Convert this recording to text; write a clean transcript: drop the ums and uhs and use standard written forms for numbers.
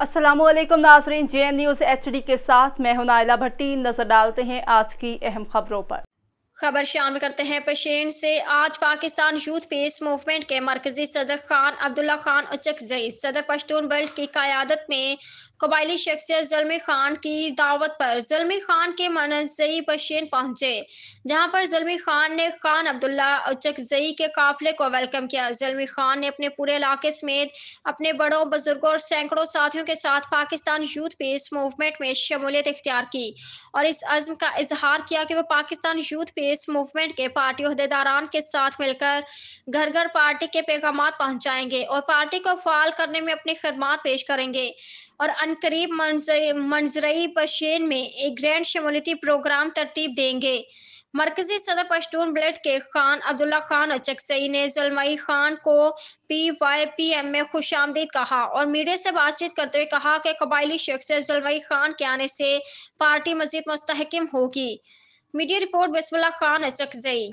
अस्सलाम वालेकुम नाज़रीन, JN न्यूज़ HD के साथ मैं हूं नाइला भट्टी। नजर डालते हैं आज की अहम खबरों पर। खबर शामिल करते हैं पेशेंट से। आज पाकिस्तान यूथ पीस मूवमेंट के मरकजी सदर खान अब्दुल्ला खान उचकजई सदर पश्तून बेल्ट की क़यादत में कबायली शख्सियत ज़ल्मी खान की दावत पर ज़ल्मी खान के मनज़ई पेशेंट पहुंचे, जहां पर ज़ल्मी खान ने खान अब्दुल्ला उचकजई के काफिले को वेलकम किया। ज़ल्मी खान ने अपने पूरे इलाके समेत अपने बड़ों, बुजुर्गों और सैकड़ों साथियों के साथ पाकिस्तान यूथ पीस मूवमेंट में शमूलियत इख्तियार की और इस अज़्म का इजहार किया कि वह पाकिस्तान यूथ पीस मूवमेंट के पार्टी ओहदेदारान के साथ मिलकर घर घर पार्टी के पैगामात पहुंचाएंगे और पार्टी को फ़ाल करने में अपनी खदमात पेश करेंगे और अनकरीब मंजरई पशेन में एक ग्रैंड शमूलियती प्रोग्राम तरतीब देंगे। मरकजी सदर पश्तून बेल्ट के खान अब्दुल्ला खान उचकजई ने ज़ल्मी खान को PYPM में खुशामदीद कहा और मीडिया से बातचीत करते हुए कहा कि कबायली शख्सियत ज़ल्मी खान के आने से पार्टी मज़ीद मुस्तहकम होगी। Media report Bismillah Khan उचकजई।